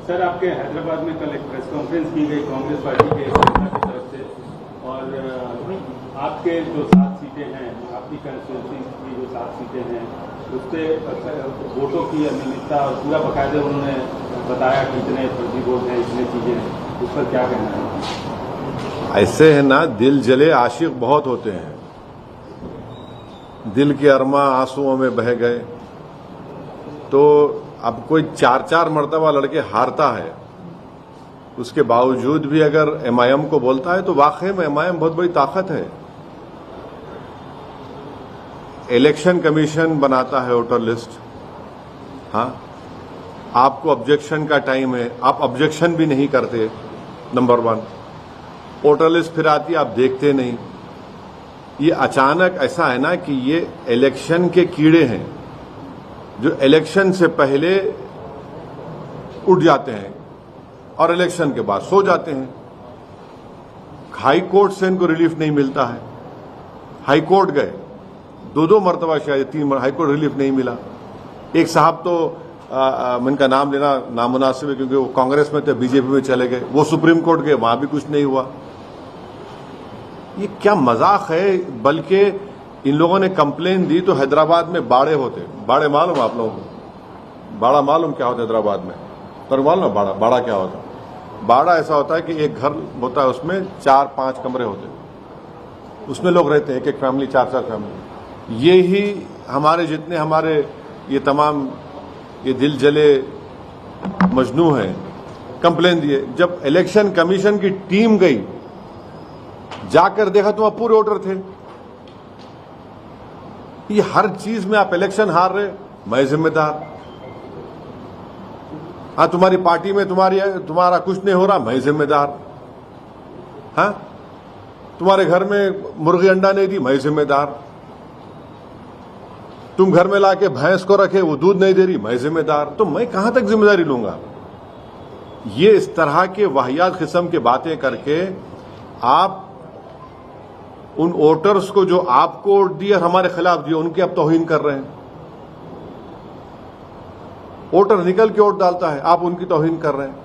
Sir, आपके हैदराबाद में कल एक प्रेस कॉन्फ्रेंस की गई कांग्रेस पार्टी के नेता की तरफ से, और आपके जो 7 सीटें हैं, आपकी कंस्टिट्यूंसी की जो 7 सीटें हैं, उससे वोटों की अनियमितता और पूरा बाकायदे उन्होंने बताया कि इतने फर्जी वोट हैं, इतने चीजें हैं, उस पर क्या कहना है? ऐसे है ना, दिल जले आशिक बहुत होते हैं, दिल के अरमा आंसुओं में बह गए। तो अब कोई 4-4 मर्तबा लड़के हारता है, उसके बावजूद भी अगर एमआईएम को बोलता है तो वाकई में एमआईएम बहुत बड़ी ताकत है। इलेक्शन कमीशन बनाता है वोटर लिस्ट, हाँ, आपको ऑब्जेक्शन का टाइम है, आप ऑब्जेक्शन भी नहीं करते, नंबर 1। वोटर लिस्ट फिर आती, आप देखते नहीं। ये अचानक ऐसा है ना कि ये इलेक्शन के कीड़े हैं जो इलेक्शन से पहले उठ जाते हैं और इलेक्शन के बाद सो जाते हैं। हाई कोर्ट से इनको रिलीफ नहीं मिलता है, हाई कोर्ट गए 2-2 मरतबा, शायद 3 हाई कोर्ट रिलीफ नहीं मिला। एक साहब तो इनका नाम लेना नामुनासिब है क्योंकि वो कांग्रेस में थे, बीजेपी में चले गए, वो सुप्रीम कोर्ट गए, वहां भी कुछ नहीं हुआ। ये क्या मजाक है। बल्कि इन लोगों ने कंप्लेन दी तो हैदराबाद में बाड़े होते। बाड़े मालूम आप लोगों को? बाड़ा मालूम क्या होता है हैदराबाद में? तो मालूम ना बाड़ा क्या होता है? बाड़ा ऐसा होता है कि एक घर होता है, उसमें 4-5 कमरे होते हैं, उसमें लोग रहते हैं, एक फैमिली, 4-4 फैमिली। ये ही हमारे जितने हमारे ये तमाम ये दिल जले मजनू हैं, कंप्लेन दिए। जब इलेक्शन कमीशन की टीम गई, जाकर देखा तो वहां पूरे वोटर थे। ये हर चीज में आप इलेक्शन हार रहे, मैं जिम्मेदार। हाँ, तुम्हारी पार्टी में तुम्हारा कुछ नहीं हो रहा, मैं जिम्मेदार। हाँ, तुम्हारे घर में मुर्गी अंडा नहीं दी, मैं जिम्मेदार। तुम घर में लाके भैंस को रखे, वो दूध नहीं दे रही, मैं जिम्मेदार। तो मैं कहां तक जिम्मेदारी लूंगा? ये इस तरह के वाहियात किस्म की बातें करके आप उन वोटर्स को जो आपको वोट दिए और हमारे खिलाफ दिए, उनकी आप तौहीन कर रहे हैं। वोटर निकल के वोट डालता है, आप उनकी तौहीन कर रहे हैं।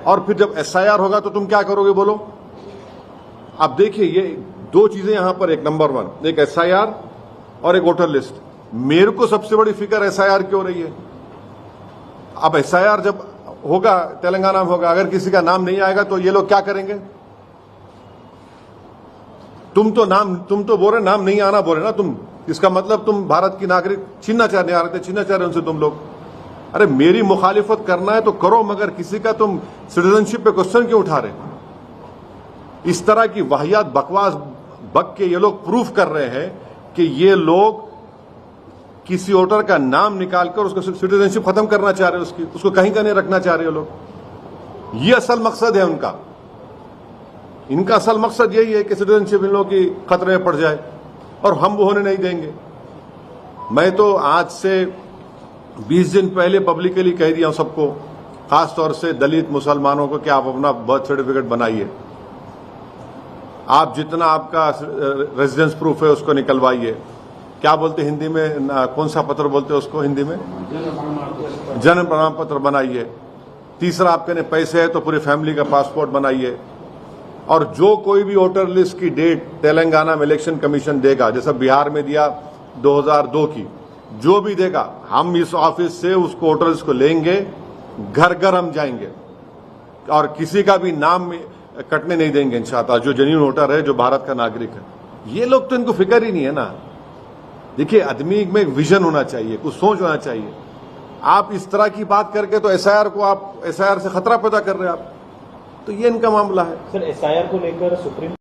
और फिर जब एसआईआर होगा तो तुम क्या करोगे, बोलो? आप देखिए, ये 2 चीजें यहां पर, एक नंबर 1 एक एसआईआर और एक वोटर लिस्ट। मेरे को सबसे बड़ी फिक्र एसआईआर की हो रही है। अब एसआईआर जब होगा, तेलंगाना में होगा, अगर किसी का नाम नहीं आएगा तो ये लोग क्या करेंगे? तुम तो बोल रहे नाम नहीं आना बोल रहे ना तुम, इसका मतलब तुम भारत की नागरिक छीनना चाह रहे उनसे तुम लोग। अरे मेरी मुखालिफत करना है तो करो, मगर किसी का तुम सिटीजनशिप पे क्वेश्चन क्यों उठा रहे? इस तरह की वाहियात बकवास बक के ये लोग प्रूफ कर रहे हैं कि ये लोग किसी वोटर का नाम निकालकर उसका सिटीजनशिप खत्म करना चाह रहे हैं, उसको कहीं का नहीं रखना चाह रहे लोग। ये असल मकसद है उनका। इनका असल मकसद यही है कि सिटीजनशिप इन लोगों की खतरे में पड़ जाए, और हम वो होने नहीं देंगे। मैं तो आज से 20 दिन पहले पब्लिकली कह दिया हूं सबको, खासतौर से दलित मुसलमानों को, कि आप अपना बर्थ सर्टिफिकेट बनाइए। आप जितना आपका रेजिडेंस प्रूफ है उसको निकलवाइए। क्या बोलते हिंदी में, कौन सा पत्र बोलते हैं उसको हिंदी में? जन्म प्रमाण पत्र बनाइए। तीसरा, आपके पैसे है तो पूरी फैमिली का पासपोर्ट बनाइए। और जो कोई भी वोटर लिस्ट की डेट तेलंगाना में इलेक्शन कमीशन देगा, जैसा बिहार में दिया 2002 की, जो भी देगा, हम इस ऑफिस से उसको वोटर लिस्ट को लेंगे, घर घर हम जाएंगे और किसी का भी नाम कटने नहीं देंगे इंशाअल्लाह, जो जेन्युइन वोटर है, जो भारत का नागरिक है। ये लोग तो इनको फिक्र ही नहीं है ना। देखिए, आदमी में एक विजन होना चाहिए, कुछ सोच होना चाहिए। आप इस तरह की बात करके तो एसआईआर से खतरा पैदा कर रहे हैं आप। तो ये इनका मामला है। सर, एसआईआर को लेकर सुप्रीम